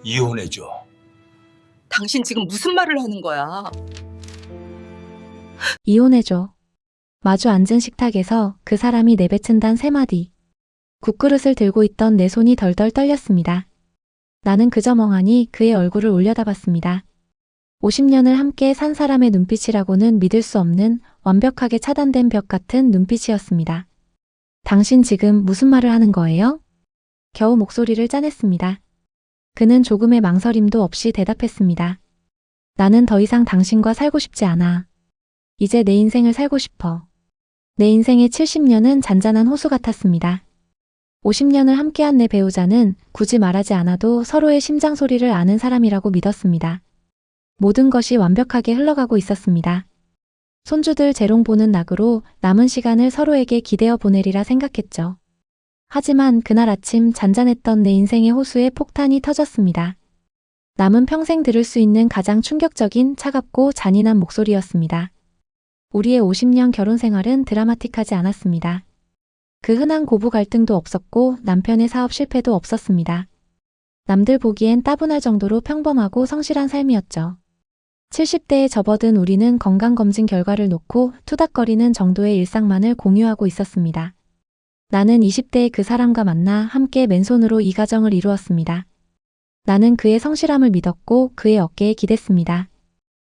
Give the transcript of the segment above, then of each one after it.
이혼해줘. 당신 지금 무슨 말을 하는 거야? 이혼해줘. 마주 앉은 식탁에서 그 사람이 내뱉은 단 3마디. 국그릇을 들고 있던 내 손이 덜덜 떨렸습니다. 나는 그저 멍하니 그의 얼굴을 올려다봤습니다. 50년을 함께 산 사람의 눈빛이라고는 믿을 수 없는 완벽하게 차단된 벽 같은 눈빛이었습니다. 당신 지금 무슨 말을 하는 거예요? 겨우 목소리를 짜냈습니다. 그는 조금의 망설임도 없이 대답했습니다. 나는 더 이상 당신과 살고 싶지 않아. 이제 내 인생을 살고 싶어. 내 인생의 70년은 잔잔한 호수 같았습니다. 50년을 함께한 내 배우자는 굳이 말하지 않아도 서로의 심장 소리를 아는 사람이라고 믿었습니다. 모든 것이 완벽하게 흘러가고 있었습니다. 손주들 재롱 보는 낙으로 남은 시간을 서로에게 기대어 보내리라 생각했죠. 하지만 그날 아침 잔잔했던 내 인생의 호수에 폭탄이 터졌습니다. 남은 평생 들을 수 있는 가장 충격적인 차갑고 잔인한 목소리였습니다. 우리의 50년 결혼 생활은 드라마틱하지 않았습니다. 그 흔한 고부 갈등도 없었고 남편의 사업 실패도 없었습니다. 남들 보기엔 따분할 정도로 평범하고 성실한 삶이었죠. 70대에 접어든 우리는 건강검진 결과를 놓고 투닥거리는 정도의 일상만을 공유하고 있었습니다. 나는 20대에 그 사람과 만나 함께 맨손으로 이 가정을 이루었습니다. 나는 그의 성실함을 믿었고 그의 어깨에 기댔습니다.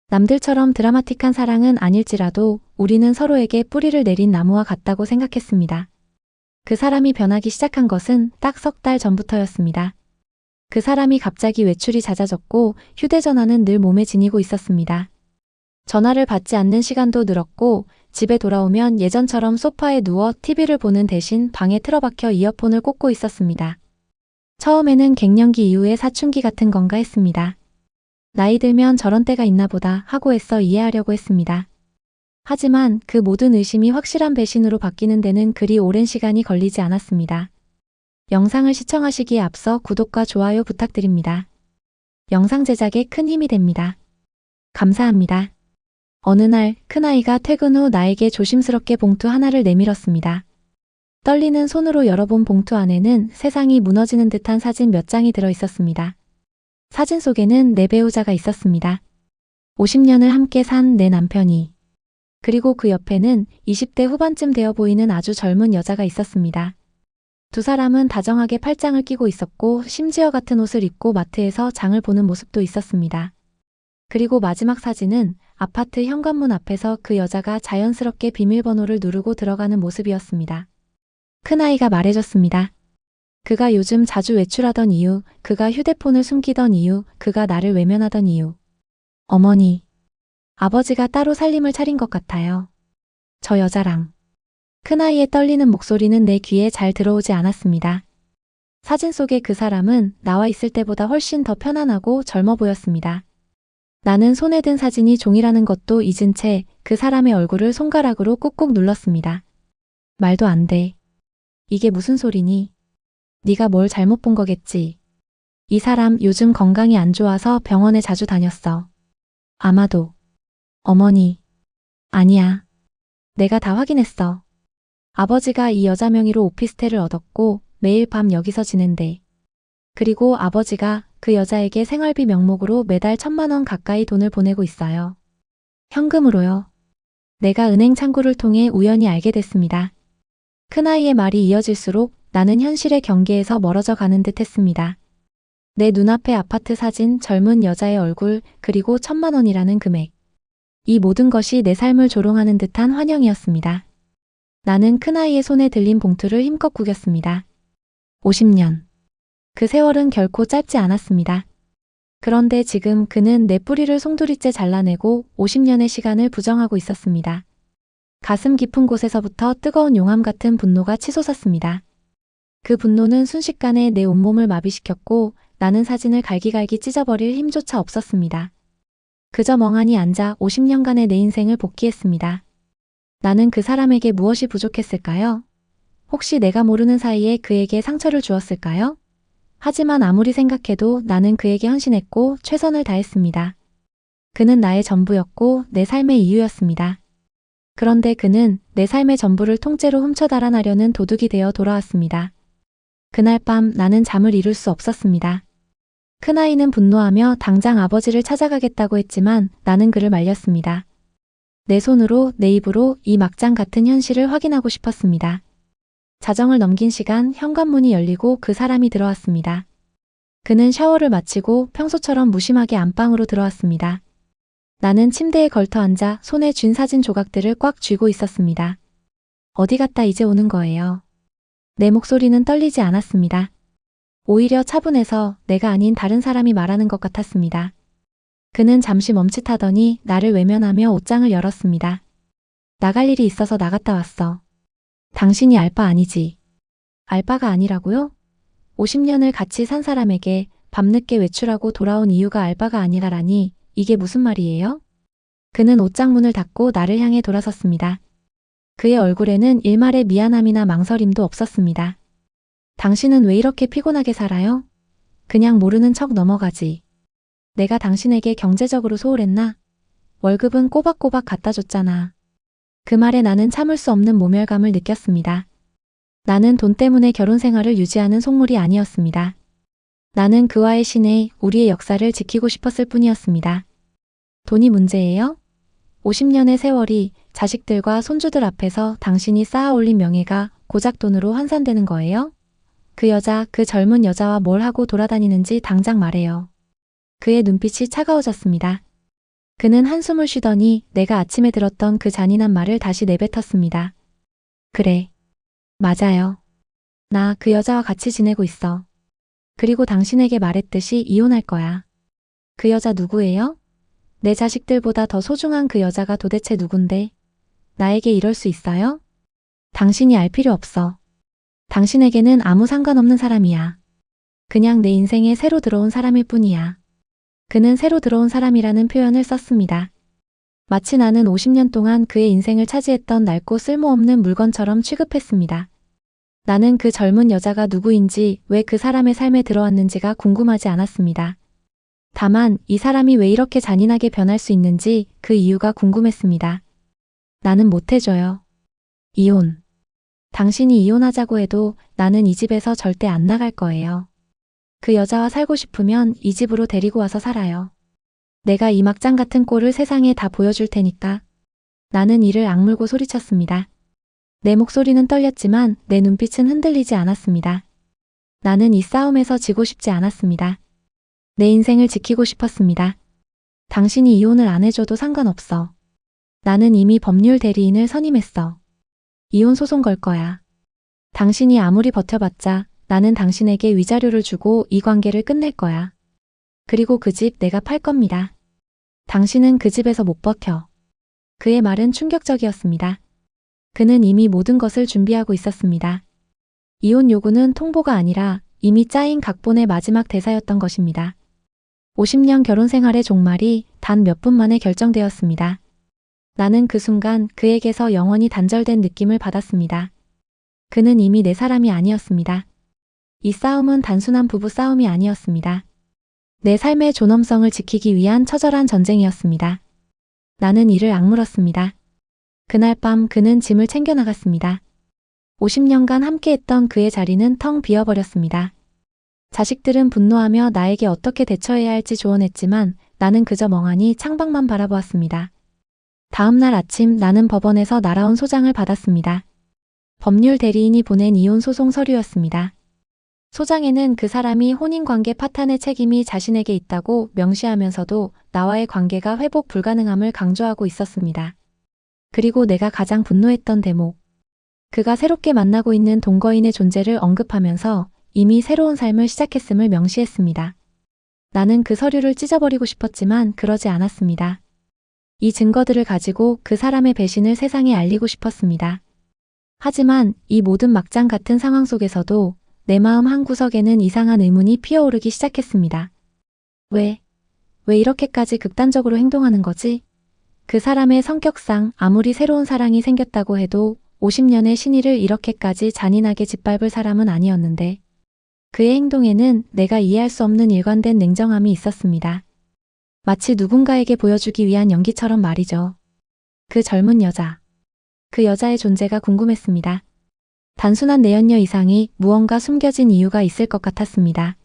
남들처럼 드라마틱한 사랑은 아닐지라도 우리는 서로에게 뿌리를 내린 나무와 같다고 생각했습니다. 그 사람이 변하기 시작한 것은 딱 3달 전부터였습니다. 그 사람이 갑자기 외출이 잦아졌고 휴대전화는 늘 몸에 지니고 있었습니다. 전화를 받지 않는 시간도 늘었고 집에 돌아오면 예전처럼 소파에 누워 TV를 보는 대신 방에 틀어박혀 이어폰을 꽂고 있었습니다. 처음에는 갱년기 이후의 사춘기 같은 건가 했습니다. 나이 들면 저런 때가 있나 보다 하고 애써 이해하려고 했습니다. 하지만 그 모든 의심이 확실한 배신으로 바뀌는 데는 그리 오랜 시간이 걸리지 않았습니다. 영상을 시청하시기에 앞서 구독과 좋아요 부탁드립니다. 영상 제작에 큰 힘이 됩니다. 감사합니다. 어느 날 큰아이가 퇴근 후 나에게 조심스럽게 봉투 하나를 내밀었습니다. 떨리는 손으로 열어본 봉투 안에는 세상이 무너지는 듯한 사진 몇 장이 들어 있었습니다. 사진 속에는 내 배우자가 있었습니다. 50년을 함께 산 내 남편이. 그리고 그 옆에는 20대 후반쯤 되어 보이는 아주 젊은 여자가 있었습니다. 두 사람은 다정하게 팔짱을 끼고 있었고 심지어 같은 옷을 입고 마트에서 장을 보는 모습도 있었습니다. 그리고 마지막 사진은 아파트 현관문 앞에서 그 여자가 자연스럽게 비밀번호를 누르고 들어가는 모습이었습니다. 큰아이가 말해줬습니다. 그가 요즘 자주 외출하던 이유, 그가 휴대폰을 숨기던 이유, 그가 나를 외면하던 이유. 어머니, 아버지가 따로 살림을 차린 것 같아요. 저 여자랑. 큰아이의 떨리는 목소리는 내 귀에 잘 들어오지 않았습니다. 사진 속의 그 사람은 나와 있을 때보다 훨씬 더 편안하고 젊어 보였습니다. 나는 손에 든 사진이 종이라는 것도 잊은 채 그 사람의 얼굴을 손가락으로 꾹꾹 눌렀습니다. 말도 안 돼. 이게 무슨 소리니? 네가 뭘 잘못 본 거겠지. 이 사람 요즘 건강이 안 좋아서 병원에 자주 다녔어. 아마도. 어머니. 아니야. 내가 다 확인했어. 아버지가 이 여자 명의로 오피스텔을 얻었고 매일 밤 여기서 지낸대. 그리고 아버지가 그 여자에게 생활비 명목으로 매달 1,000만 원 가까이 돈을 보내고 있어요. 현금으로요. 내가 은행 창구를 통해 우연히 알게 됐습니다. 큰아이의 말이 이어질수록 나는 현실의 경계에서 멀어져 가는 듯 했습니다. 내 눈앞의 아파트 사진, 젊은 여자의 얼굴, 그리고 1,000만 원이라는 금액. 이 모든 것이 내 삶을 조롱하는 듯한 환영이었습니다. 나는 큰아이의 손에 들린 봉투를 힘껏 구겼습니다. 50년. 그 세월은 결코 짧지 않았습니다. 그런데 지금 그는 내 뿌리를 송두리째 잘라내고 50년의 시간을 부정하고 있었습니다. 가슴 깊은 곳에서부터 뜨거운 용암 같은 분노가 치솟았습니다. 그 분노는 순식간에 내 온몸을 마비시켰고 나는 사진을 갈기갈기 찢어버릴 힘조차 없었습니다. 그저 멍하니 앉아 50년간의 내 인생을 복귀했습니다. 나는 그 사람에게 무엇이 부족했을까요? 혹시 내가 모르는 사이에 그에게 상처를 주었을까요? 하지만 아무리 생각해도 나는 그에게 헌신했고 최선을 다했습니다. 그는 나의 전부였고 내 삶의 이유였습니다. 그런데 그는 내 삶의 전부를 통째로 훔쳐 달아나려는 도둑이 되어 돌아왔습니다. 그날 밤 나는 잠을 이룰 수 없었습니다. 큰아이는 분노하며 당장 아버지를 찾아가겠다고 했지만 나는 그를 말렸습니다. 내 손으로, 내 입으로 이 막장 같은 현실을 확인하고 싶었습니다. 자정을 넘긴 시간 현관문이 열리고 그 사람이 들어왔습니다. 그는 샤워를 마치고 평소처럼 무심하게 안방으로 들어왔습니다. 나는 침대에 걸터 앉아 손에 쥔 사진 조각들을 꽉 쥐고 있었습니다. 어디 갔다 이제 오는 거예요? 내 목소리는 떨리지 않았습니다. 오히려 차분해서 내가 아닌 다른 사람이 말하는 것 같았습니다. 그는 잠시 멈칫하더니 나를 외면하며 옷장을 열었습니다. 나갈 일이 있어서 나갔다 왔어. 당신이 알바 아니지? 알바가 아니라고요? 50년을 같이 산 사람에게 밤늦게 외출하고 돌아온 이유가 알바가 아니라라니 이게 무슨 말이에요? 그는 옷장 문을 닫고 나를 향해 돌아섰습니다. 그의 얼굴에는 일말의 미안함이나 망설임도 없었습니다. 당신은 왜 이렇게 피곤하게 살아요? 그냥 모르는 척 넘어가지. 내가 당신에게 경제적으로 소홀했나? 월급은 꼬박꼬박 갖다 줬잖아. 그 말에 나는 참을 수 없는 모멸감을 느꼈습니다. 나는 돈 때문에 결혼 생활을 유지하는 속물이 아니었습니다. 나는 그와의 신의 우리의 역사를 지키고 싶었을 뿐이었습니다. 돈이 문제예요? 50년의 세월이 자식들과 손주들 앞에서 당신이 쌓아 올린 명예가 고작 돈으로 환산되는 거예요? 그 여자, 그 젊은 여자와 뭘 하고 돌아다니는지 당장 말해요. 그의 눈빛이 차가워졌습니다. 그는 한숨을 쉬더니 내가 아침에 들었던 그 잔인한 말을 다시 내뱉었습니다. 그래. 맞아요. 나 그 여자와 같이 지내고 있어. 그리고 당신에게 말했듯이 이혼할 거야. 그 여자 누구예요? 내 자식들보다 더 소중한 그 여자가 도대체 누군데? 나에게 이럴 수 있어요? 당신이 알 필요 없어. 당신에게는 아무 상관없는 사람이야. 그냥 내 인생에 새로 들어온 사람일 뿐이야. 그는 새로 들어온 사람이라는 표현을 썼습니다. 마치 나는 50년 동안 그의 인생을 차지했던 낡고 쓸모없는 물건처럼 취급했습니다. 나는 그 젊은 여자가 누구인지 왜 그 사람의 삶에 들어왔는지가 궁금하지 않았습니다. 다만 이 사람이 왜 이렇게 잔인하게 변할 수 있는지 그 이유가 궁금했습니다. 나는 못해줘요. 이혼. 당신이 이혼하자고 해도 나는 이 집에서 절대 안 나갈 거예요. 그 여자와 살고 싶으면 이 집으로 데리고 와서 살아요. 내가 이 막장 같은 꼴을 세상에 다 보여줄 테니까. 나는 이를 악물고 소리쳤습니다. 내 목소리는 떨렸지만 내 눈빛은 흔들리지 않았습니다. 나는 이 싸움에서 지고 싶지 않았습니다. 내 인생을 지키고 싶었습니다. 당신이 이혼을 안 해줘도 상관없어. 나는 이미 법률 대리인을 선임했어. 이혼 소송 걸 거야. 당신이 아무리 버텨봤자 나는 당신에게 위자료를 주고 이 관계를 끝낼 거야. 그리고 그 집 내가 팔 겁니다. 당신은 그 집에서 못 버텨. 그의 말은 충격적이었습니다. 그는 이미 모든 것을 준비하고 있었습니다. 이혼 요구는 통보가 아니라 이미 짜인 각본의 마지막 대사였던 것입니다. 50년 결혼 생활의 종말이 단 몇 분 만에 결정되었습니다. 나는 그 순간 그에게서 영원히 단절된 느낌을 받았습니다. 그는 이미 내 사람이 아니었습니다. 이 싸움은 단순한 부부 싸움이 아니었습니다. 내 삶의 존엄성을 지키기 위한 처절한 전쟁이었습니다. 나는 이를 악물었습니다. 그날 밤 그는 짐을 챙겨 나갔습니다. 50년간 함께했던 그의 자리는 텅 비어버렸습니다. 자식들은 분노하며 나에게 어떻게 대처해야 할지 조언했지만 나는 그저 멍하니 창밖만 바라보았습니다. 다음 날 아침 나는 법원에서 날아온 소장을 받았습니다. 법률 대리인이 보낸 이혼 소송 서류였습니다. 소장에는 그 사람이 혼인관계 파탄의 책임이 자신에게 있다고 명시하면서도 나와의 관계가 회복 불가능함을 강조하고 있었습니다. 그리고 내가 가장 분노했던 대목. 그가 새롭게 만나고 있는 동거인의 존재를 언급하면서 이미 새로운 삶을 시작했음을 명시했습니다. 나는 그 서류를 찢어버리고 싶었지만 그러지 않았습니다. 이 증거들을 가지고 그 사람의 배신을 세상에 알리고 싶었습니다. 하지만 이 모든 막장 같은 상황 속에서도 내 마음 한구석에는 이상한 의문이 피어오르기 시작했습니다. 왜 이렇게까지 극단적으로 행동하는 거지? 그 사람의 성격상 아무리 새로운 사랑이 생겼다고 해도 50년의 신의를 이렇게까지 잔인하게 짓밟을 사람은 아니었는데 그의 행동에는 내가 이해할 수 없는 일관된 냉정함이 있었습니다. 마치 누군가에게 보여주기 위한 연기처럼 말이죠. 그 젊은 여자. 그 여자의 존재가 궁금했습니다. 단순한 내연녀 이상이 무언가 숨겨진 이유가 있을 것 같았습니다.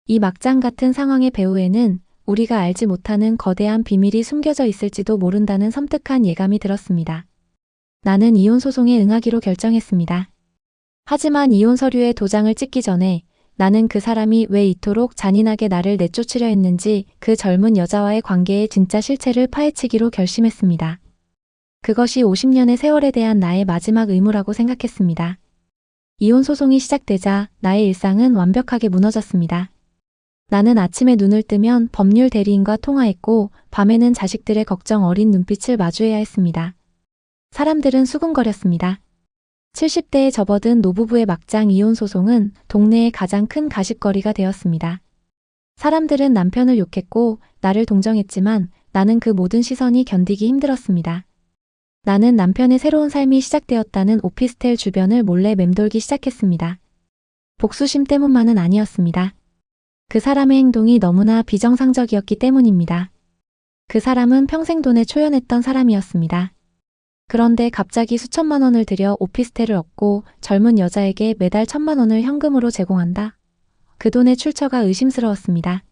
이 막장 같은 상황의 배후에는 우리가 알지 못하는 거대한 비밀이 숨겨져 있을지도 모른다는 섬뜩한 예감이 들었습니다. 나는 이혼 소송에 응하기로 결정했습니다. 하지만 이혼 서류에 도장을 찍기 전에 나는 그 사람이 왜 이토록 잔인하게 나를 내쫓으려 했는지 그 젊은 여자와의 관계의 진짜 실체를 파헤치기로 결심했습니다. 그것이 50년의 세월에 대한 나의 마지막 의무라고 생각했습니다. 이혼 소송이 시작되자 나의 일상은 완벽하게 무너졌습니다. 나는 아침에 눈을 뜨면 법률 대리인과 통화했고 밤에는 자식들의 걱정 어린 눈빛을 마주해야 했습니다. 사람들은 수군거렸습니다. 70대에 접어든 노부부의 막장 이혼 소송은 동네의 가장 큰 가십거리가 되었습니다. 사람들은 남편을 욕했고 나를 동정했지만 나는 그 모든 시선이 견디기 힘들었습니다. 나는 남편의 새로운 삶이 시작되었다는 오피스텔 주변을 몰래 맴돌기 시작했습니다. 복수심 때문만은 아니었습니다. 그 사람의 행동이 너무나 비정상적이었기 때문입니다. 그 사람은 평생 돈에 초연했던 사람이었습니다. 그런데 갑자기 수천만 원을 들여 오피스텔을 얻고 젊은 여자에게 매달 1,000만 원을 현금으로 제공한다. 그 돈의 출처가 의심스러웠습니다.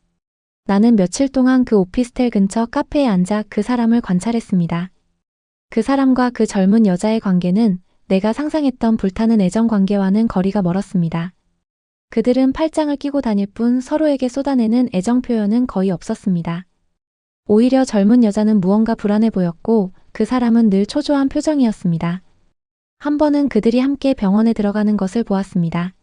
나는 며칠 동안 그 오피스텔 근처 카페에 앉아 그 사람을 관찰했습니다. 그 사람과 그 젊은 여자의 관계는 내가 상상했던 불타는 애정 관계와는 거리가 멀었습니다. 그들은 팔짱을 끼고 다닐 뿐 서로에게 쏟아내는 애정 표현은 거의 없었습니다. 오히려 젊은 여자는 무언가 불안해 보였고 그 사람은 늘 초조한 표정이었습니다. 한 번은 그들이 함께 병원에 들어가는 것을 보았습니다.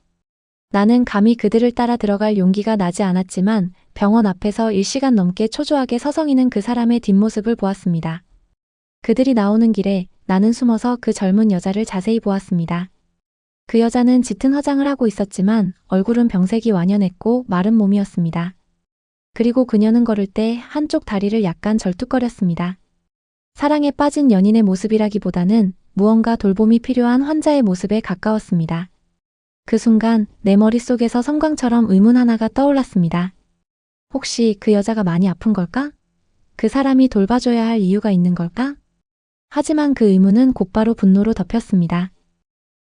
나는 감히 그들을 따라 들어갈 용기가 나지 않았지만 병원 앞에서 1시간 넘게 초조하게 서성이는 그 사람의 뒷모습을 보았습니다. 그들이 나오는 길에 나는 숨어서 그 젊은 여자를 자세히 보았습니다. 그 여자는 짙은 화장을 하고 있었지만 얼굴은 병색이 완연했고 마른 몸이었습니다. 그리고 그녀는 걸을 때 한쪽 다리를 약간 절뚝거렸습니다. 사랑에 빠진 연인의 모습이라기보다는 무언가 돌봄이 필요한 환자의 모습에 가까웠습니다. 그 순간 내 머릿속에서 섬광처럼 의문 하나가 떠올랐습니다. 혹시 그 여자가 많이 아픈 걸까? 그 사람이 돌봐줘야 할 이유가 있는 걸까? 하지만 그 의문은 곧바로 분노로 덮였습니다.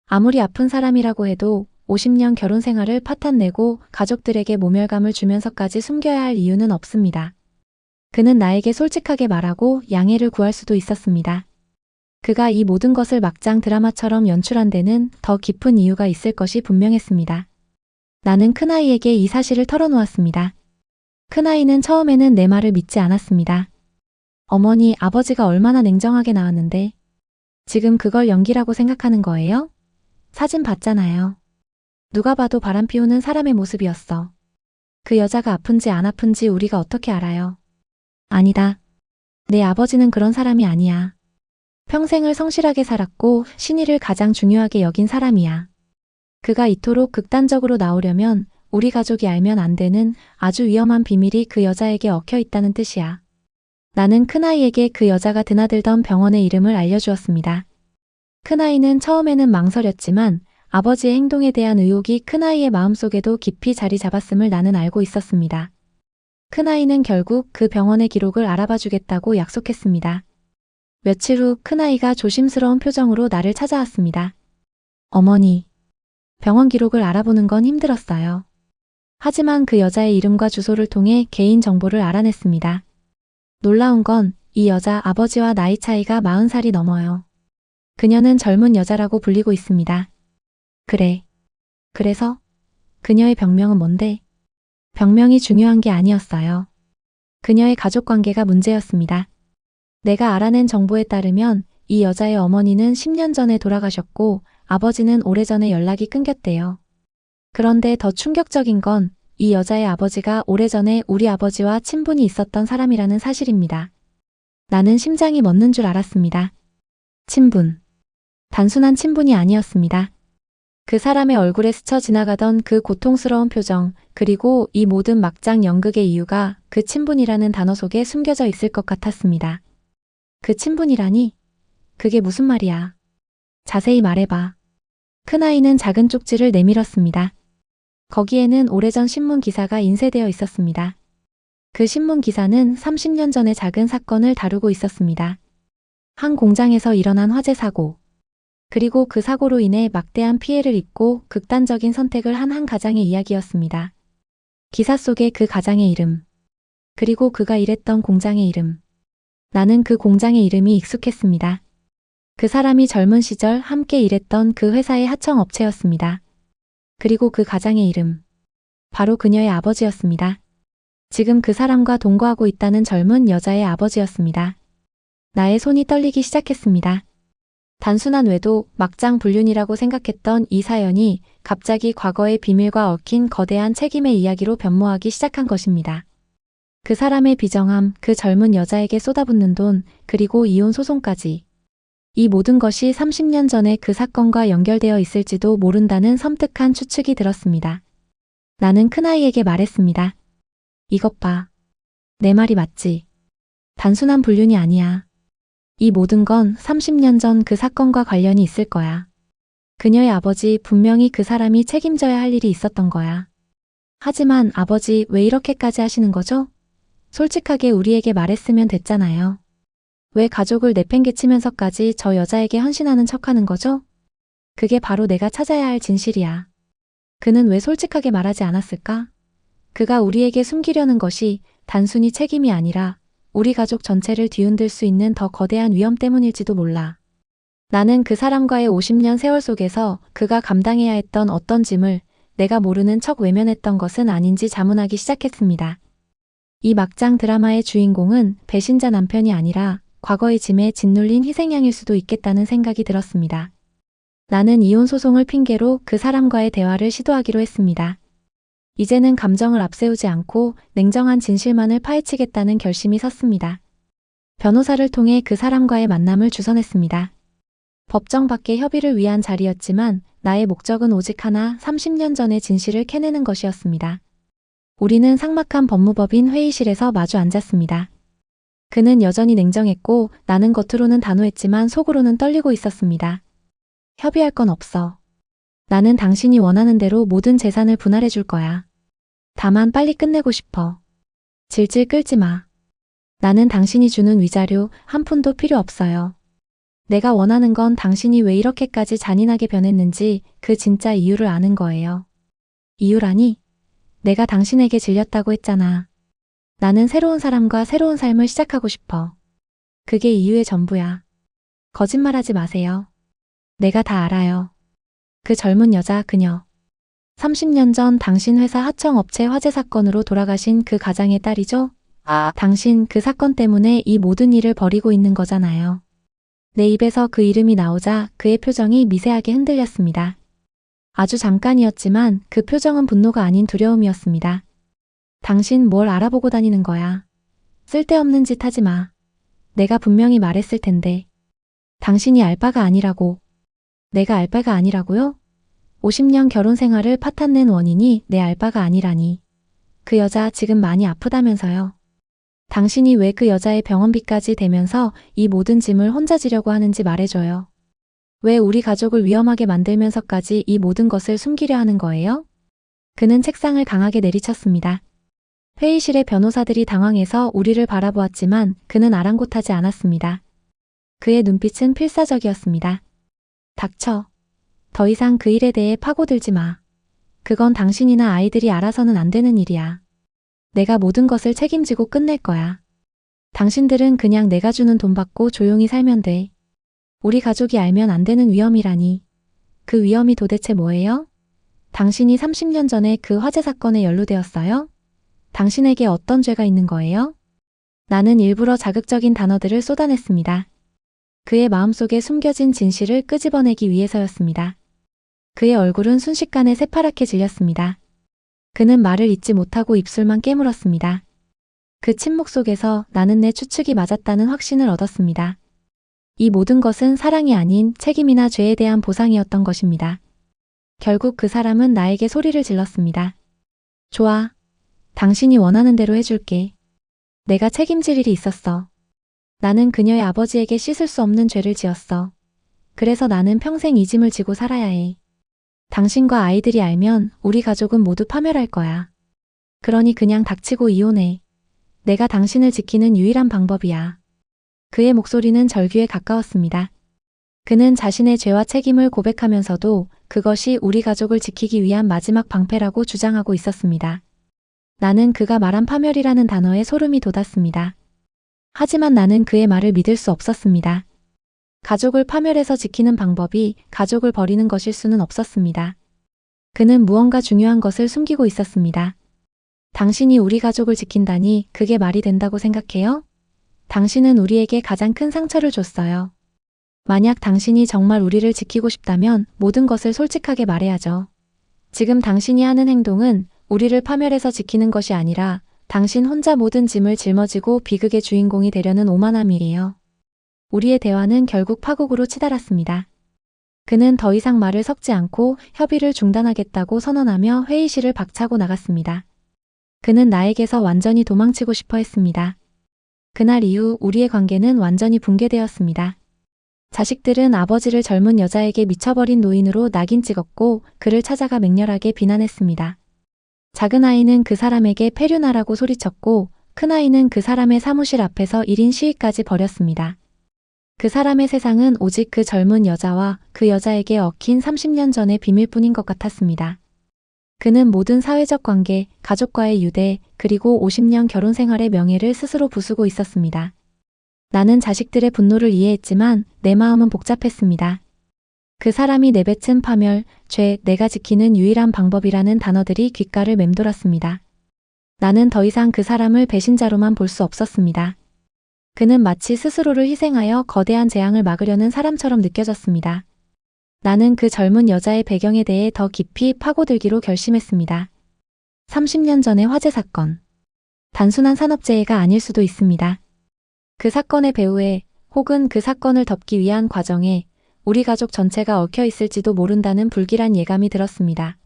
아무리 아픈 사람이라고 해도 50년 결혼 생활을 파탄내고 가족들에게 모멸감을 주면서까지 숨겨야 할 이유는 없습니다. 그는 나에게 솔직하게 말하고 양해를 구할 수도 있었습니다. 그가 이 모든 것을 막장 드라마처럼 연출한 데는 더 깊은 이유가 있을 것이 분명했습니다. 나는 큰아이에게 이 사실을 털어놓았습니다. 큰아이는 처음에는 내 말을 믿지 않았습니다. 어머니, 아버지가 얼마나 냉정하게 나왔는데 지금 그걸 연기라고 생각하는 거예요? 사진 봤잖아요. 누가 봐도 바람 피우는 사람의 모습이었어. 그 여자가 아픈지 안 아픈지 우리가 어떻게 알아요? 아니다. 내 아버지는 그런 사람이 아니야. 평생을 성실하게 살았고 신의를 가장 중요하게 여긴 사람이야. 그가 이토록 극단적으로 나오려면 우리 가족이 알면 안 되는 아주 위험한 비밀이 그 여자에게 얽혀 있다는 뜻이야. 나는 큰아이에게 그 여자가 드나들던 병원의 이름을 알려주었습니다. 큰아이는 처음에는 망설였지만 아버지의 행동에 대한 의혹이 큰아이의 마음속에도 깊이 자리 잡았음을 나는 알고 있었습니다. 큰아이는 결국 그 병원의 기록을 알아봐 주겠다고 약속했습니다. 며칠 후 큰아이가 조심스러운 표정으로 나를 찾아왔습니다. 어머니, 병원 기록을 알아보는 건 힘들었어요. 하지만 그 여자의 이름과 주소를 통해 개인 정보를 알아냈습니다. 놀라운 건 이 여자 아버지와 나이 차이가 40살이 넘어요. 그녀는 젊은 여자라고 불리고 있습니다. 그래. 그래서? 그녀의 병명은 뭔데? 병명이 중요한 게 아니었어요. 그녀의 가족관계가 문제였습니다. 내가 알아낸 정보에 따르면 이 여자의 어머니는 10년 전에 돌아가셨고 아버지는 오래전에 연락이 끊겼대요. 그런데 더 충격적인 건 이 여자의 아버지가 오래전에 우리 아버지와 친분이 있었던 사람이라는 사실입니다. 나는 심장이 멎는 줄 알았습니다. 친분. 단순한 친분이 아니었습니다. 그 사람의 얼굴에 스쳐 지나가던 그 고통스러운 표정, 그리고 이 모든 막장 연극의 이유가 그 친분이라는 단어 속에 숨겨져 있을 것 같았습니다. 그 친분이라니? 그게 무슨 말이야? 자세히 말해봐. 큰아이는 작은 쪽지를 내밀었습니다. 거기에는 오래전 신문 기사가 인쇄되어 있었습니다. 그 신문 기사는 30년 전의 작은 사건을 다루고 있었습니다. 한 공장에서 일어난 화재 사고. 그리고 그 사고로 인해 막대한 피해를 입고 극단적인 선택을 한 가장의 이야기였습니다. 기사 속의 그 가장의 이름. 그리고 그가 일했던 공장의 이름. 나는 그 공장의 이름이 익숙했습니다. 그 사람이 젊은 시절 함께 일했던 그 회사의 하청업체였습니다. 그리고 그 가장의 이름. 바로 그녀의 아버지였습니다. 지금 그 사람과 동거하고 있다는 젊은 여자의 아버지였습니다. 나의 손이 떨리기 시작했습니다. 단순한 외도, 막장 불륜이라고 생각했던 이 사연이 갑자기 과거의 비밀과 얽힌 거대한 책임의 이야기로 변모하기 시작한 것입니다. 그 사람의 비정함, 그 젊은 여자에게 쏟아붓는 돈, 그리고 이혼 소송까지. 이 모든 것이 30년 전에 그 사건과 연결되어 있을지도 모른다는 섬뜩한 추측이 들었습니다. 나는 큰아이에게 말했습니다. 이것 봐. 내 말이 맞지? 단순한 불륜이 아니야. 이 모든 건 30년 전 그 사건과 관련이 있을 거야. 그녀의 아버지 분명히 그 사람이 책임져야 할 일이 있었던 거야. 하지만 아버지 왜 이렇게까지 하시는 거죠? 솔직하게 우리에게 말했으면 됐잖아요. 왜 가족을 내팽개치면서까지 저 여자에게 헌신하는 척하는 거죠? 그게 바로 내가 찾아야 할 진실이야. 그는 왜 솔직하게 말하지 않았을까? 그가 우리에게 숨기려는 것이 단순히 책임이 아니라 우리 가족 전체를 뒤흔들 수 있는 더 거대한 위험 때문일지도 몰라. 나는 그 사람과의 50년 세월 속에서 그가 감당해야 했던 어떤 짐을 내가 모르는 척 외면했던 것은 아닌지 자문하기 시작했습니다. 이 막장 드라마의 주인공은 배신자 남편이 아니라 과거의 짐에 짓눌린 희생양일 수도 있겠다는 생각이 들었습니다. 나는 이혼 소송을 핑계로 그 사람과의 대화를 시도하기로 했습니다. 이제는 감정을 앞세우지 않고 냉정한 진실만을 파헤치겠다는 결심이 섰습니다. 변호사를 통해 그 사람과의 만남을 주선했습니다. 법정 밖의 협의를 위한 자리였지만 나의 목적은 오직 하나, 30년 전의 진실을 캐내는 것이었습니다. 우리는 삭막한 법무법인 회의실에서 마주 앉았습니다. 그는 여전히 냉정했고 나는 겉으로는 단호했지만 속으로는 떨리고 있었습니다. 협의할 건 없어. 나는 당신이 원하는 대로 모든 재산을 분할해 줄 거야. 다만 빨리 끝내고 싶어. 질질 끌지 마. 나는 당신이 주는 위자료 한 푼도 필요 없어요. 내가 원하는 건 당신이 왜 이렇게까지 잔인하게 변했는지 그 진짜 이유를 아는 거예요. 이유라니? 내가 당신에게 질렸다고 했잖아. 나는 새로운 사람과 새로운 삶을 시작하고 싶어. 그게 이유의 전부야. 거짓말하지 마세요. 내가 다 알아요. 그 젊은 여자 그녀. 30년 전 당신 회사 하청업체 화재 사건으로 돌아가신 그 가장의 딸이죠? 당신 그 사건 때문에 이 모든 일을 벌이고 있는 거잖아요. 내 입에서 그 이름이 나오자 그의 표정이 미세하게 흔들렸습니다. 아주 잠깐이었지만 그 표정은 분노가 아닌 두려움이었습니다. 당신 뭘 알아보고 다니는 거야. 쓸데없는 짓 하지 마. 내가 분명히 말했을 텐데. 당신이 알바가 아니라고. 내가 알바가 아니라고요? 50년 결혼 생활을 파탄낸 원인이 내 알바가 아니라니. 그 여자 지금 많이 아프다면서요. 당신이 왜 그 여자의 병원비까지 대면서 이 모든 짐을 혼자 지려고 하는지 말해줘요. 왜 우리 가족을 위험하게 만들면서까지 이 모든 것을 숨기려 하는 거예요? 그는 책상을 강하게 내리쳤습니다. 회의실의 변호사들이 당황해서 우리를 바라보았지만 그는 아랑곳하지 않았습니다. 그의 눈빛은 필사적이었습니다. 닥쳐. 더 이상 그 일에 대해 파고들지 마. 그건 당신이나 아이들이 알아서는 안 되는 일이야. 내가 모든 것을 책임지고 끝낼 거야. 당신들은 그냥 내가 주는 돈 받고 조용히 살면 돼. 우리 가족이 알면 안 되는 위험이라니. 그 위험이 도대체 뭐예요? 당신이 30년 전에 그 화재 사건에 연루되었어요? 당신에게 어떤 죄가 있는 거예요? 나는 일부러 자극적인 단어들을 쏟아냈습니다. 그의 마음속에 숨겨진 진실을 끄집어내기 위해서였습니다. 그의 얼굴은 순식간에 새파랗게 질렸습니다. 그는 말을 잇지 못하고 입술만 깨물었습니다. 그 침묵 속에서 나는 내 추측이 맞았다는 확신을 얻었습니다. 이 모든 것은 사랑이 아닌 책임이나 죄에 대한 보상이었던 것입니다. 결국 그 사람은 나에게 소리를 질렀습니다. 좋아. 당신이 원하는 대로 해줄게. 내가 책임질 일이 있었어. 나는 그녀의 아버지에게 씻을 수 없는 죄를 지었어. 그래서 나는 평생 이 짐을 지고 살아야 해. 당신과 아이들이 알면 우리 가족은 모두 파멸할 거야. 그러니 그냥 닥치고 이혼해. 내가 당신을 지키는 유일한 방법이야. 그의 목소리는 절규에 가까웠습니다. 그는 자신의 죄와 책임을 고백하면서도 그것이 우리 가족을 지키기 위한 마지막 방패라고 주장하고 있었습니다. 나는 그가 말한 파멸이라는 단어에 소름이 돋았습니다. 하지만 나는 그의 말을 믿을 수 없었습니다. 가족을 파멸해서 지키는 방법이 가족을 버리는 것일 수는 없었습니다. 그는 무언가 중요한 것을 숨기고 있었습니다. 당신이 우리 가족을 지킨다니 그게 말이 된다고 생각해요? 당신은 우리에게 가장 큰 상처를 줬어요. 만약 당신이 정말 우리를 지키고 싶다면 모든 것을 솔직하게 말해야죠. 지금 당신이 하는 행동은 우리를 파멸해서 지키는 것이 아니라 당신 혼자 모든 짐을 짊어지고 비극의 주인공이 되려는 오만함이에요. 우리의 대화는 결국 파국으로 치달았습니다. 그는 더 이상 말을 섞지 않고 협의를 중단하겠다고 선언하며 회의실을 박차고 나갔습니다. 그는 나에게서 완전히 도망치고 싶어 했습니다. 그날 이후 우리의 관계는 완전히 붕괴되었습니다. 자식들은 아버지를 젊은 여자에게 미쳐버린 노인으로 낙인 찍었고 그를 찾아가 맹렬하게 비난했습니다. 작은 아이는 그 사람에게 페류나라고 소리쳤고 큰아이는 그 사람의 사무실 앞에서 1인 시위까지 벌였습니다. 그 사람의 세상은 오직 그 젊은 여자와 그 여자에게 얽힌 30년 전의 비밀뿐인 것 같았습니다. 그는 모든 사회적 관계, 가족과의 유대, 그리고 50년 결혼 생활의 명예를 스스로 부수고 있었습니다. 나는 자식들의 분노를 이해했지만 내 마음은 복잡했습니다. 그 사람이 내뱉은 파멸, 죄, 내가 지키는 유일한 방법이라는 단어들이 귓가를 맴돌았습니다. 나는 더 이상 그 사람을 배신자로만 볼 수 없었습니다. 그는 마치 스스로를 희생하여 거대한 재앙을 막으려는 사람처럼 느껴졌습니다. 나는 그 젊은 여자의 배경에 대해 더 깊이 파고들기로 결심했습니다. 30년 전의 화재 사건. 단순한 산업재해가 아닐 수도 있습니다. 그 사건의 배후에 혹은 그 사건을 덮기 위한 과정에 우리 가족 전체가 얽혀 있을지도 모른다는 불길한 예감이 들었습니다.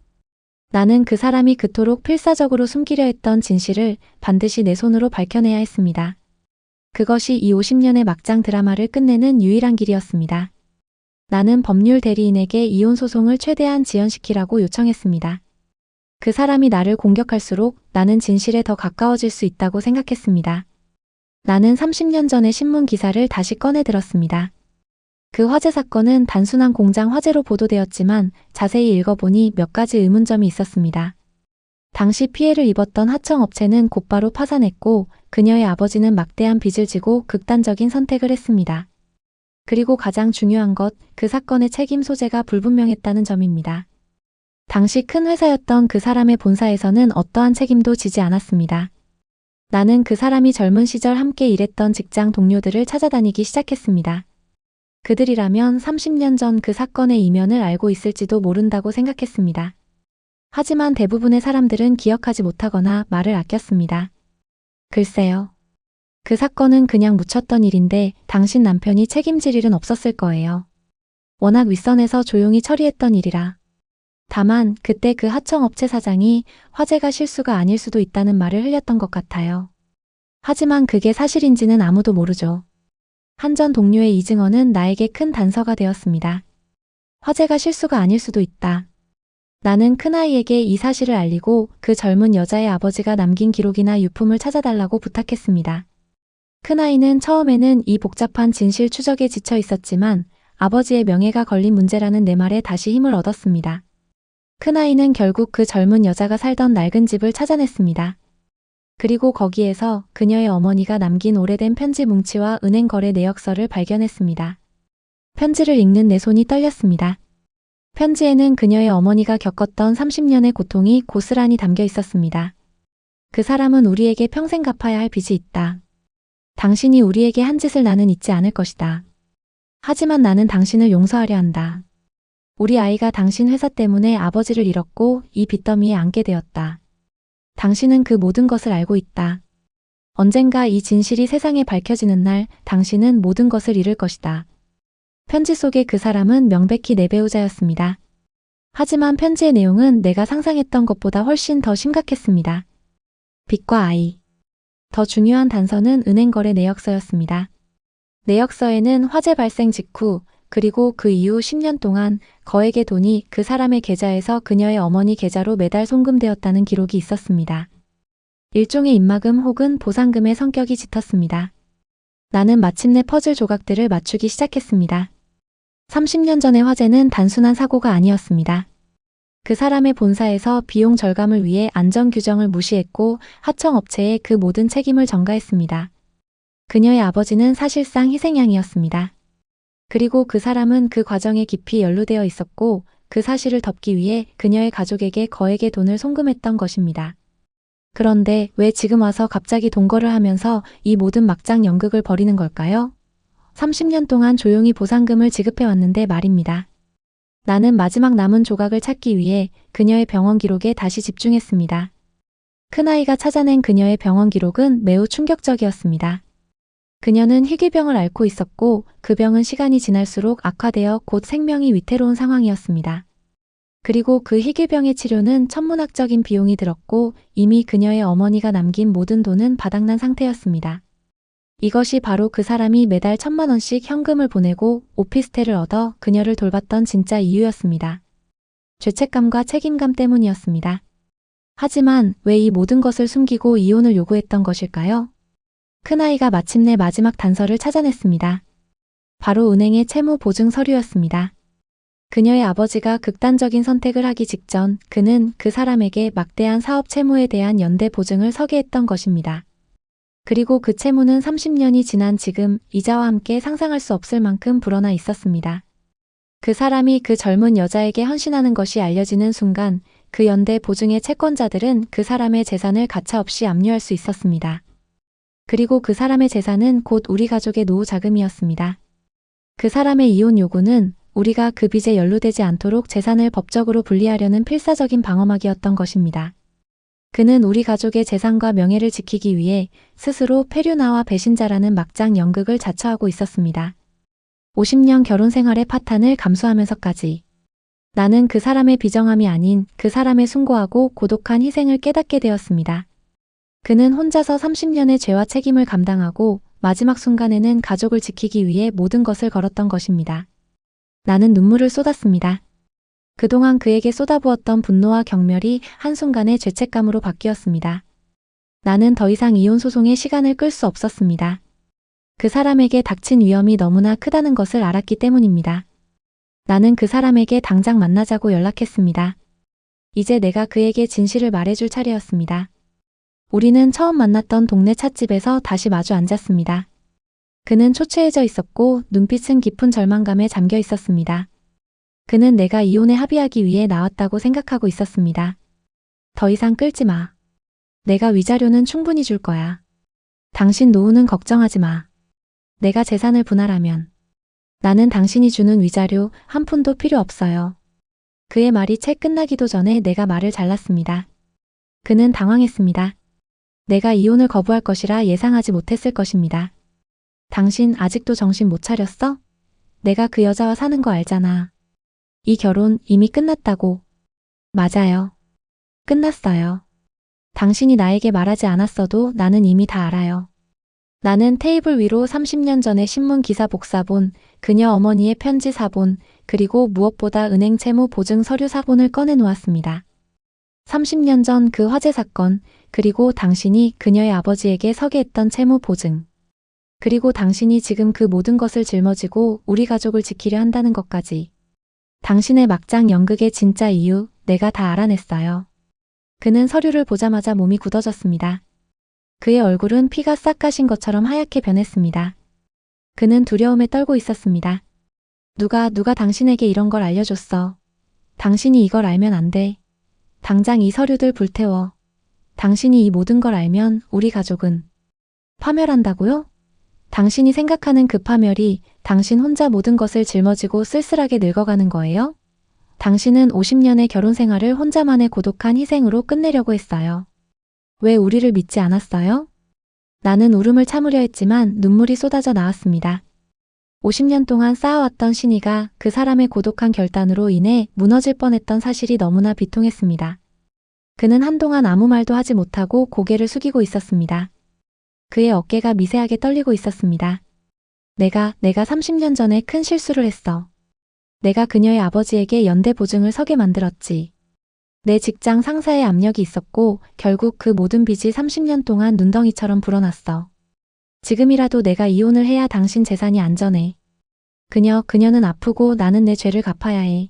나는 그 사람이 그토록 필사적으로 숨기려 했던 진실을 반드시 내 손으로 밝혀내야 했습니다. 그것이 이 50년의 막장 드라마를 끝내는 유일한 길이었습니다. 나는 법률 대리인에게 이혼 소송을 최대한 지연시키라고 요청했습니다. 그 사람이 나를 공격할수록 나는 진실에 더 가까워질 수 있다고 생각했습니다. 나는 30년 전의 신문 기사를 다시 꺼내 들었습니다. 그 화재 사건은 단순한 공장 화재로 보도되었지만 자세히 읽어보니 몇 가지 의문점이 있었습니다. 당시 피해를 입었던 하청업체는 곧바로 파산했고 그녀의 아버지는 막대한 빚을 지고 극단적인 선택을 했습니다. 그리고 가장 중요한 것, 그 사건의 책임 소재가 불분명했다는 점입니다. 당시 큰 회사였던 그 사람의 본사에서는 어떠한 책임도 지지 않았습니다. 나는 그 사람이 젊은 시절 함께 일했던 직장 동료들을 찾아다니기 시작했습니다. 그들이라면 30년 전 그 사건의 이면을 알고 있을지도 모른다고 생각했습니다. 하지만 대부분의 사람들은 기억하지 못하거나 말을 아꼈습니다. 글쎄요. 그 사건은 그냥 묻혔던 일인데 당신 남편이 책임질 일은 없었을 거예요. 워낙 윗선에서 조용히 처리했던 일이라. 다만 그때 그 하청업체 사장이 화재가 실수가 아닐 수도 있다는 말을 흘렸던 것 같아요. 하지만 그게 사실인지는 아무도 모르죠. 한 전 동료의 이 증언은 나에게 큰 단서가 되었습니다. 화재가 실수가 아닐 수도 있다. 나는 큰아이에게 이 사실을 알리고 그 젊은 여자의 아버지가 남긴 기록이나 유품을 찾아달라고 부탁했습니다. 큰아이는 처음에는 이 복잡한 진실 추적에 지쳐 있었지만 아버지의 명예가 걸린 문제라는 내 말에 다시 힘을 얻었습니다. 큰아이는 결국 그 젊은 여자가 살던 낡은 집을 찾아냈습니다. 그리고 거기에서 그녀의 어머니가 남긴 오래된 편지 뭉치와 은행 거래 내역서를 발견했습니다. 편지를 읽는 내 손이 떨렸습니다. 편지에는 그녀의 어머니가 겪었던 30년의 고통이 고스란히 담겨 있었습니다. 그 사람은 우리에게 평생 갚아야 할 빚이 있다. 당신이 우리에게 한 짓을 나는 잊지 않을 것이다. 하지만 나는 당신을 용서하려 한다. 우리 아이가 당신 회사 때문에 아버지를 잃었고 이 빚더미에 앉게 되었다. 당신은 그 모든 것을 알고 있다. 언젠가 이 진실이 세상에 밝혀지는 날 당신은 모든 것을 잃을 것이다. 편지 속의 그 사람은 명백히 내 배우자였습니다. 하지만 편지의 내용은 내가 상상했던 것보다 훨씬 더 심각했습니다. 빚과 아이. 더 중요한 단서는 은행 거래 내역서였습니다. 내역서에는 화재 발생 직후 그리고 그 이후 10년 동안 거액의 돈이 그 사람의 계좌에서 그녀의 어머니 계좌로 매달 송금되었다는 기록이 있었습니다. 일종의 입막음 혹은 보상금의 성격이 짙었습니다. 나는 마침내 퍼즐 조각들을 맞추기 시작했습니다. 30년 전의 화재는 단순한 사고가 아니었습니다. 그 사람의 본사에서 비용 절감을 위해 안전 규정을 무시했고 하청업체에 그 모든 책임을 전가했습니다. 그녀의 아버지는 사실상 희생양이었습니다. 그리고 그 사람은 그 과정에 깊이 연루되어 있었고 그 사실을 덮기 위해 그녀의 가족에게 거액의 돈을 송금했던 것입니다. 그런데 왜 지금 와서 갑자기 동거를 하면서 이 모든 막장 연극을 벌이는 걸까요? 30년 동안 조용히 보상금을 지급해왔는데 말입니다. 나는 마지막 남은 조각을 찾기 위해 그녀의 병원 기록에 다시 집중했습니다. 큰아이가 찾아낸 그녀의 병원 기록은 매우 충격적이었습니다. 그녀는 희귀병을 앓고 있었고 그 병은 시간이 지날수록 악화되어 곧 생명이 위태로운 상황이었습니다. 그리고 그 희귀병의 치료는 천문학적인 비용이 들었고 이미 그녀의 어머니가 남긴 모든 돈은 바닥난 상태였습니다. 이것이 바로 그 사람이 매달 1,000만 원씩 현금을 보내고 오피스텔을 얻어 그녀를 돌봤던 진짜 이유였습니다. 죄책감과 책임감 때문이었습니다. 하지만 왜 이 모든 것을 숨기고 이혼을 요구했던 것일까요? 큰아이가 마침내 마지막 단서를 찾아냈습니다. 바로 은행의 채무 보증 서류였습니다. 그녀의 아버지가 극단적인 선택을 하기 직전 그는 그 사람에게 막대한 사업 채무에 대한 연대 보증을 서게 했던 것입니다. 그리고 그 채무는 30년이 지난 지금 이자와 함께 상상할 수 없을 만큼 불어나 있었습니다. 그 사람이 그 젊은 여자에게 헌신하는 것이 알려지는 순간 그 연대 보증의 채권자들은 그 사람의 재산을 가차없이 압류할 수 있었습니다. 그리고 그 사람의 재산은 곧 우리 가족의 노후 자금이었습니다. 그 사람의 이혼 요구는 우리가 그 빚에 연루되지 않도록 재산을 법적으로 분리하려는 필사적인 방어막이었던 것입니다. 그는 우리 가족의 재산과 명예를 지키기 위해 스스로 페류나와 배신자라는 막장 연극을 자처하고 있었습니다. 50년 결혼 생활의 파탄을 감수하면서까지 나는 그 사람의 비정함이 아닌 그 사람의 숭고하고 고독한 희생을 깨닫게 되었습니다. 그는 혼자서 30년의 죄와 책임을 감당하고 마지막 순간에는 가족을 지키기 위해 모든 것을 걸었던 것입니다. 나는 눈물을 쏟았습니다. 그동안 그에게 쏟아부었던 분노와 경멸이 한순간에 죄책감으로 바뀌었습니다. 나는 더 이상 이혼 소송의 시간을 끌 수 없었습니다. 그 사람에게 닥친 위험이 너무나 크다는 것을 알았기 때문입니다. 나는 그 사람에게 당장 만나자고 연락했습니다. 이제 내가 그에게 진실을 말해줄 차례였습니다. 우리는 처음 만났던 동네 찻집에서 다시 마주 앉았습니다. 그는 초췌해져 있었고 눈빛은 깊은 절망감에 잠겨 있었습니다. 그는 내가 이혼에 합의하기 위해 나왔다고 생각하고 있었습니다. 더 이상 끌지 마. 내가 위자료는 충분히 줄 거야. 당신 노후는 걱정하지 마. 내가 재산을 분할하면 나는 당신이 주는 위자료 한 푼도 필요 없어요. 그의 말이 채 끝나기도 전에 내가 말을 잘랐습니다. 그는 당황했습니다. 내가 이혼을 거부할 것이라 예상하지 못했을 것입니다. 당신 아직도 정신 못 차렸어? 내가 그 여자와 사는 거 알잖아. 이 결혼 이미 끝났다고. 맞아요. 끝났어요. 당신이 나에게 말하지 않았어도 나는 이미 다 알아요. 나는 테이블 위로 30년 전의 신문 기사 복사본, 그녀 어머니의 편지 사본, 그리고 무엇보다 은행 채무 보증 서류 사본을 꺼내놓았습니다. 30년 전 그 화재 사건, 그리고 당신이 그녀의 아버지에게 서게 했던 채무 보증. 그리고 당신이 지금 그 모든 것을 짊어지고 우리 가족을 지키려 한다는 것까지. 당신의 막장 연극의 진짜 이유, 내가 다 알아냈어요. 그는 서류를 보자마자 몸이 굳어졌습니다. 그의 얼굴은 피가 싹 가신 것처럼 하얗게 변했습니다. 그는 두려움에 떨고 있었습니다. 누가 당신에게 이런 걸 알려줬어. 당신이 이걸 알면 안 돼. 당장 이 서류들 불태워. 당신이 이 모든 걸 알면 우리 가족은 파멸한다고요? 당신이 생각하는 그 파멸이 당신 혼자 모든 것을 짊어지고 쓸쓸하게 늙어가는 거예요? 당신은 50년의 결혼 생활을 혼자만의 고독한 희생으로 끝내려고 했어요. 왜 우리를 믿지 않았어요? 나는 울음을 참으려 했지만 눈물이 쏟아져 나왔습니다. 50년 동안 쌓아왔던 신의가 그 사람의 고독한 결단으로 인해 무너질 뻔했던 사실이 너무나 비통했습니다. 그는 한동안 아무 말도 하지 못하고 고개를 숙이고 있었습니다. 그의 어깨가 미세하게 떨리고 있었습니다. 내가 30년 전에 큰 실수를 했어. 내가 그녀의 아버지에게 연대 보증을 서게 만들었지. 내 직장 상사의 압력이 있었고 결국 그 모든 빚이 30년 동안 눈덩이처럼 불어났어. 지금이라도 내가 이혼을 해야 당신 재산이 안전해. 그녀는 아프고 나는 내 죄를 갚아야 해.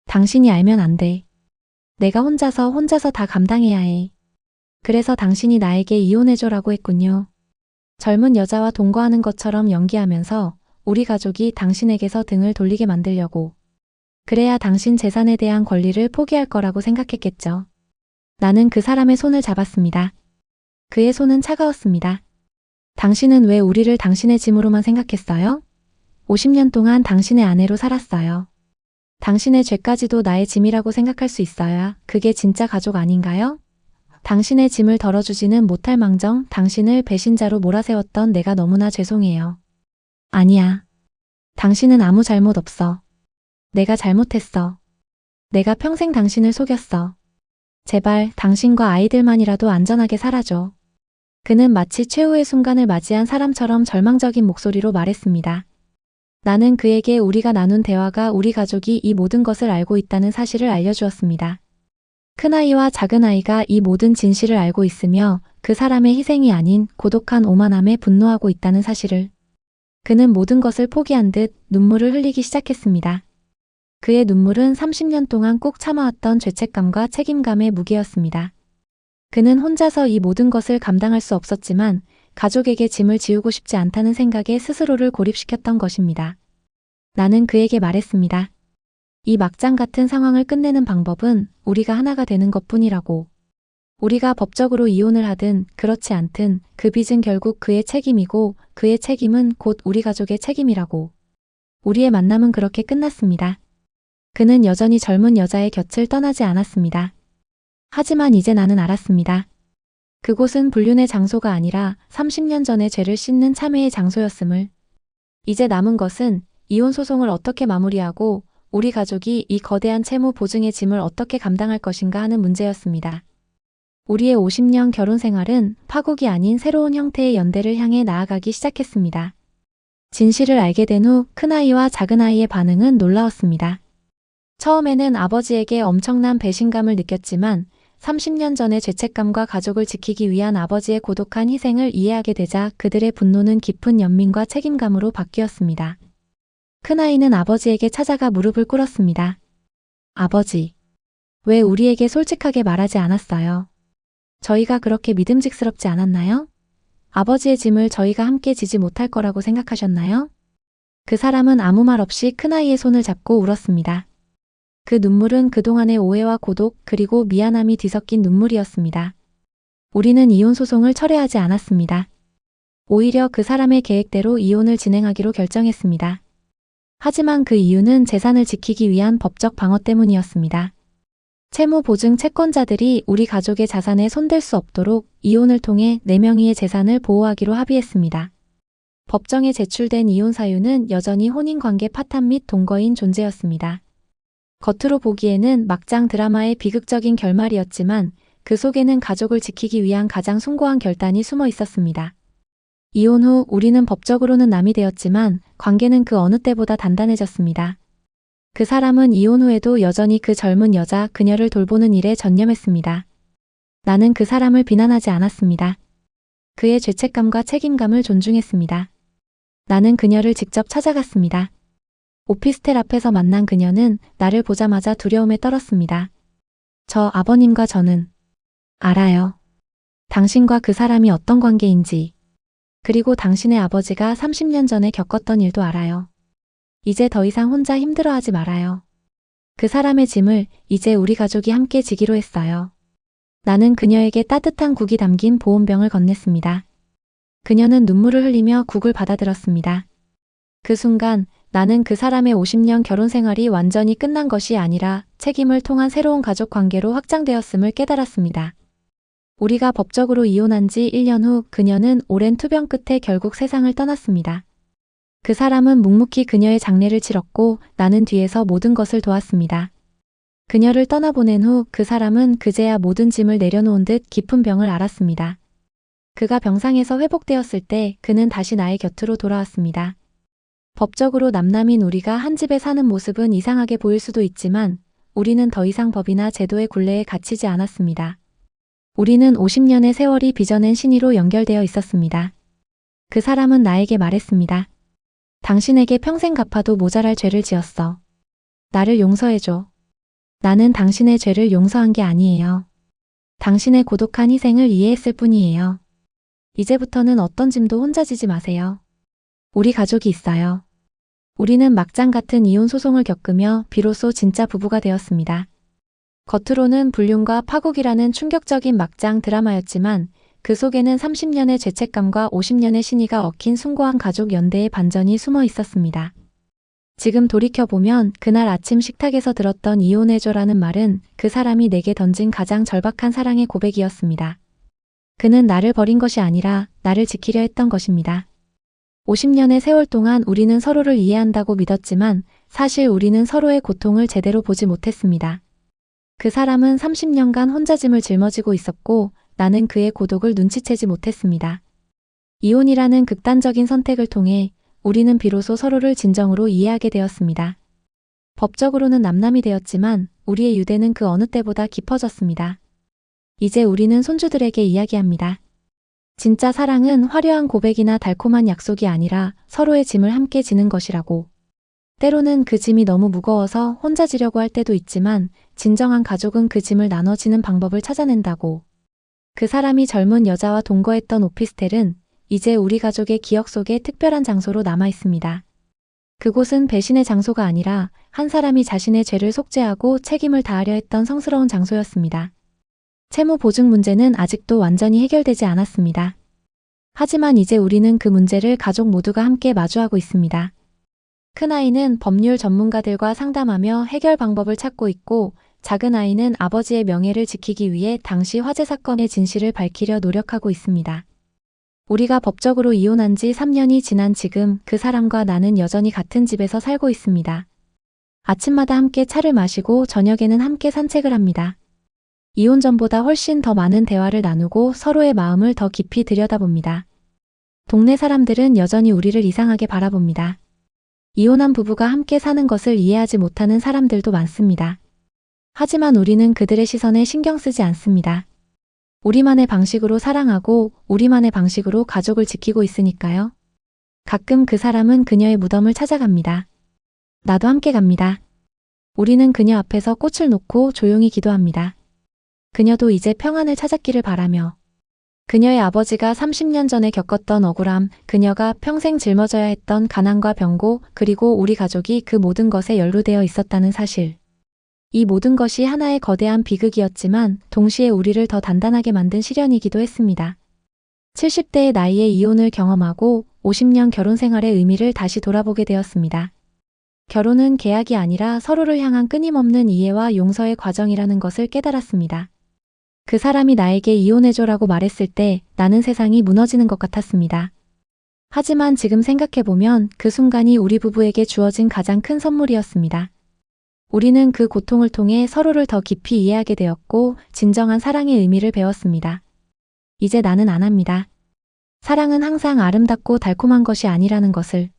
당신이 알면 안 돼. 내가 혼자서 다 감당해야 해. 그래서 당신이 나에게 이혼해줘라고 했군요. 젊은 여자와 동거하는 것처럼 연기하면서 우리 가족이 당신에게서 등을 돌리게 만들려고. 그래야 당신 재산에 대한 권리를 포기할 거라고 생각했겠죠. 나는 그 사람의 손을 잡았습니다. 그의 손은 차가웠습니다. 당신은 왜 우리를 당신의 짐으로만 생각했어요? 50년 동안 당신의 아내로 살았어요. 당신의 죄까지도 나의 짐이라고 생각할 수 있어야 그게 진짜 가족 아닌가요? 당신의 짐을 덜어주지는 못할 망정 당신을 배신자로 몰아세웠던 내가 너무나 죄송해요. 아니야. 당신은 아무 잘못 없어. 내가 잘못했어. 내가 평생 당신을 속였어. 제발 당신과 아이들만이라도 안전하게 살아줘. 그는 마치 최후의 순간을 맞이한 사람처럼 절망적인 목소리로 말했습니다. 나는 그에게 우리가 나눈 대화가 우리 가족이 이 모든 것을 알고 있다는 사실을 알려주었습니다. 큰아이와 작은아이가 이 모든 진실을 알고 있으며 그 사람의 희생이 아닌 고독한 오만함에 분노하고 있다는 사실을. 그는 모든 것을 포기한 듯 눈물을 흘리기 시작했습니다. 그의 눈물은 30년 동안 꾹 참아왔던 죄책감과 책임감의 무게였습니다. 그는 혼자서 이 모든 것을 감당할 수 없었지만 가족에게 짐을 지우고 싶지 않다는 생각에 스스로를 고립시켰던 것입니다. 나는 그에게 말했습니다. 이 막장 같은 상황을 끝내는 방법은 우리가 하나가 되는 것뿐이라고. 우리가 법적으로 이혼을 하든 그렇지 않든 그 빚은 결국 그의 책임이고 그의 책임은 곧 우리 가족의 책임이라고. 우리의 만남은 그렇게 끝났습니다. 그는 여전히 젊은 여자의 곁을 떠나지 않았습니다. 하지만 이제 나는 알았습니다. 그곳은 불륜의 장소가 아니라 30년 전의 죄를 씻는 참회의 장소였음을. 이제 남은 것은 이혼 소송을 어떻게 마무리하고 우리 가족이 이 거대한 채무 보증의 짐을 어떻게 감당할 것인가 하는 문제였습니다. 우리의 50년 결혼 생활은 파국이 아닌 새로운 형태의 연대를 향해 나아가기 시작했습니다. 진실을 알게 된 후 큰아이와 작은아이의 반응은 놀라웠습니다. 처음에는 아버지에게 엄청난 배신감을 느꼈지만 30년 전의 죄책감과 가족을 지키기 위한 아버지의 고독한 희생을 이해하게 되자 그들의 분노는 깊은 연민과 책임감으로 바뀌었습니다. 큰아이는 아버지에게 찾아가 무릎을 꿇었습니다. 아버지, 왜 우리에게 솔직하게 말하지 않았어요? 저희가 그렇게 믿음직스럽지 않았나요? 아버지의 짐을 저희가 함께 지지 못할 거라고 생각하셨나요? 그 사람은 아무 말 없이 큰아이의 손을 잡고 울었습니다. 그 눈물은 그동안의 오해와 고독 그리고 미안함이 뒤섞인 눈물이었습니다. 우리는 이혼 소송을 철회하지 않았습니다. 오히려 그 사람의 계획대로 이혼을 진행하기로 결정했습니다. 하지만 그 이유는 재산을 지키기 위한 법적 방어 때문이었습니다. 채무 보증 채권자들이 우리 가족의 자산에 손댈 수 없도록 이혼을 통해 4명의 재산을 보호하기로 합의했습니다. 법정에 제출된 이혼 사유는 여전히 혼인관계 파탄 및 동거인 존재였습니다. 겉으로 보기에는 막장 드라마의 비극적인 결말이었지만 그 속에는 가족을 지키기 위한 가장 숭고한 결단이 숨어 있었습니다. 이혼 후 우리는 법적으로는 남이 되었지만 관계는 그 어느 때보다 단단해졌습니다. 그 사람은 이혼 후에도 여전히 그 젊은 여자 그녀를 돌보는 일에 전념했습니다. 나는 그 사람을 비난하지 않았습니다. 그의 죄책감과 책임감을 존중했습니다. 나는 그녀를 직접 찾아갔습니다. 오피스텔 앞에서 만난 그녀는 나를 보자마자 두려움에 떨었습니다. 저 아버님과 저는 알아요. 당신과 그 사람이 어떤 관계인지. 그리고 당신의 아버지가 30년 전에 겪었던 일도 알아요. 이제 더 이상 혼자 힘들어하지 말아요. 그 사람의 짐을 이제 우리 가족이 함께 지기로 했어요. 나는 그녀에게 따뜻한 국이 담긴 보온병을 건넸습니다. 그녀는 눈물을 흘리며 국을 받아들었습니다. 그 순간 나는 그 사람의 50년 결혼 생활이 완전히 끝난 것이 아니라 책임을 통한 새로운 가족 관계로 확장되었음을 깨달았습니다. 우리가 법적으로 이혼한 지 1년 후 그녀는 오랜 투병 끝에 결국 세상을 떠났습니다. 그 사람은 묵묵히 그녀의 장례를 치렀고 나는 뒤에서 모든 것을 도왔습니다. 그녀를 떠나보낸 후 그 사람은 그제야 모든 짐을 내려놓은 듯 깊은 병을 앓았습니다. 그가 병상에서 회복되었을 때 그는 다시 나의 곁으로 돌아왔습니다. 법적으로 남남인 우리가 한 집에 사는 모습은 이상하게 보일 수도 있지만 우리는 더 이상 법이나 제도의 굴레에 갇히지 않았습니다. 우리는 50년의 세월이 빚어낸 신의로 연결되어 있었습니다. 그 사람은 나에게 말했습니다. 당신에게 평생 갚아도 모자랄 죄를 지었어. 나를 용서해줘. 나는 당신의 죄를 용서한 게 아니에요. 당신의 고독한 희생을 이해했을 뿐이에요. 이제부터는 어떤 짐도 혼자 지지 마세요. 우리 가족이 있어요. 우리는 막장 같은 이혼 소송을 겪으며 비로소 진짜 부부가 되었습니다. 겉으로는 불륜과 파국이라는 충격적인 막장 드라마였지만 그 속에는 30년의 죄책감과 50년의 신의가 얽힌 숭고한 가족 연대의 반전이 숨어 있었습니다. 지금 돌이켜보면 그날 아침 식탁에서 들었던 이혼해줘라는 말은 그 사람이 내게 던진 가장 절박한 사랑의 고백이었습니다. 그는 나를 버린 것이 아니라 나를 지키려 했던 것입니다. 50년의 세월 동안 우리는 서로를 이해한다고 믿었지만 사실 우리는 서로의 고통을 제대로 보지 못했습니다. 그 사람은 30년간 혼자 짐을 짊어지고 있었고 나는 그의 고독을 눈치채지 못했습니다. 이혼이라는 극단적인 선택을 통해 우리는 비로소 서로를 진정으로 이해하게 되었습니다. 법적으로는 남남이 되었지만 우리의 유대는 그 어느 때보다 깊어졌습니다. 이제 우리는 손주들에게 이야기합니다. 진짜 사랑은 화려한 고백이나 달콤한 약속이 아니라 서로의 짐을 함께 지는 것이라고. 때로는 그 짐이 너무 무거워서 혼자 지려고 할 때도 있지만 진정한 가족은 그 짐을 나눠지는 방법을 찾아낸다고. 그 사람이 젊은 여자와 동거했던 오피스텔은 이제 우리 가족의 기억 속에 특별한 장소로 남아 있습니다. 그곳은 배신의 장소가 아니라 한 사람이 자신의 죄를 속죄하고 책임을 다하려 했던 성스러운 장소였습니다. 채무 보증 문제는 아직도 완전히 해결되지 않았습니다. 하지만 이제 우리는 그 문제를 가족 모두가 함께 마주하고 있습니다. 큰아이는 법률 전문가들과 상담하며 해결 방법을 찾고 있고 작은아이는 아버지의 명예를 지키기 위해 당시 화재 사건의 진실을 밝히려 노력하고 있습니다. 우리가 법적으로 이혼한 지 3년이 지난 지금 그 사람과 나는 여전히 같은 집에서 살고 있습니다. 아침마다 함께 차를 마시고 저녁에는 함께 산책을 합니다. 이혼 전보다 훨씬 더 많은 대화를 나누고 서로의 마음을 더 깊이 들여다봅니다. 동네 사람들은 여전히 우리를 이상하게 바라봅니다. 이혼한 부부가 함께 사는 것을 이해하지 못하는 사람들도 많습니다. 하지만 우리는 그들의 시선에 신경 쓰지 않습니다. 우리만의 방식으로 사랑하고 우리만의 방식으로 가족을 지키고 있으니까요. 가끔 그 사람은 그녀의 무덤을 찾아갑니다. 나도 함께 갑니다. 우리는 그녀 앞에서 꽃을 놓고 조용히 기도합니다. 그녀도 이제 평안을 찾았기를 바라며 그녀의 아버지가 30년 전에 겪었던 억울함, 그녀가 평생 짊어져야 했던 가난과 병고, 그리고 우리 가족이 그 모든 것에 연루되어 있었다는 사실. 이 모든 것이 하나의 거대한 비극이었지만 동시에 우리를 더 단단하게 만든 시련이기도 했습니다. 70대의 나이에 이혼을 경험하고 50년 결혼 생활의 의미를 다시 돌아보게 되었습니다. 결혼은 계약이 아니라 서로를 향한 끊임없는 이해와 용서의 과정이라는 것을 깨달았습니다. 그 사람이 나에게 이혼해줘라고 말했을 때 나는 세상이 무너지는 것 같았습니다. 하지만 지금 생각해보면 그 순간이 우리 부부에게 주어진 가장 큰 선물이었습니다. 우리는 그 고통을 통해 서로를 더 깊이 이해하게 되었고 진정한 사랑의 의미를 배웠습니다. 이제 나는 안 합니다. 사랑은 항상 아름답고 달콤한 것이 아니라는 것을.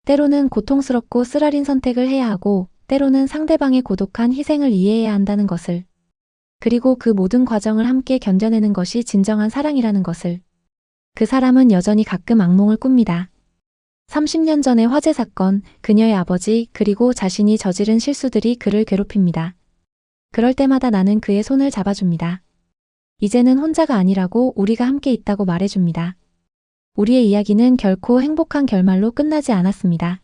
때로는 고통스럽고 쓰라린 선택을 해야 하고 때로는 상대방의 고독한 희생을 이해해야 한다는 것을. 그리고 그 모든 과정을 함께 견뎌내는 것이 진정한 사랑이라는 것을. 그 사람은 여전히 가끔 악몽을 꿉니다. 30년 전의 화재 사건, 그녀의 아버지, 그리고 자신이 저지른 실수들이 그를 괴롭힙니다. 그럴 때마다 나는 그의 손을 잡아줍니다. 이제는 혼자가 아니라고 우리가 함께 있다고 말해줍니다. 우리의 이야기는 결코 행복한 결말로 끝나지 않았습니다.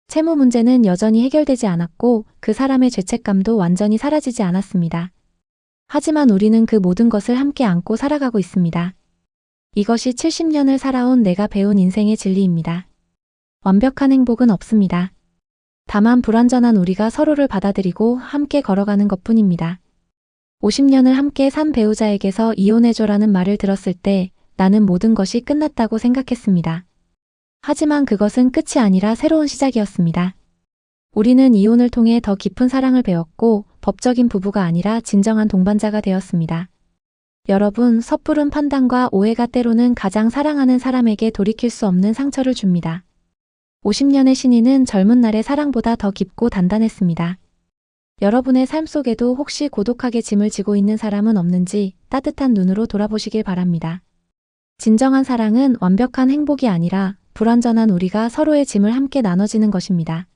채무 문제는 여전히 해결되지 않았고 그 사람의 죄책감도 완전히 사라지지 않았습니다. 하지만 우리는 그 모든 것을 함께 안고 살아가고 있습니다. 이것이 70년을 살아온 내가 배운 인생의 진리입니다. 완벽한 행복은 없습니다. 다만 불완전한 우리가 서로를 받아들이고 함께 걸어가는 것뿐입니다. 50년을 함께 산 배우자에게서 이혼해줘라는 말을 들었을 때 나는 모든 것이 끝났다고 생각했습니다. 하지만 그것은 끝이 아니라 새로운 시작이었습니다. 우리는 이혼을 통해 더 깊은 사랑을 배웠고 법적인 부부가 아니라 진정한 동반자가 되었습니다. 여러분, 섣부른 판단과 오해가 때로는 가장 사랑하는 사람에게 돌이킬 수 없는 상처를 줍니다. 50년의 신의는 젊은 날의 사랑보다 더 깊고 단단했습니다. 여러분의 삶 속에도 혹시 고독하게 짐을 지고 있는 사람은 없는지 따뜻한 눈으로 돌아보시길 바랍니다. 진정한 사랑은 완벽한 행복이 아니라 불완전한 우리가 서로의 짐을 함께 나눠지는 것입니다.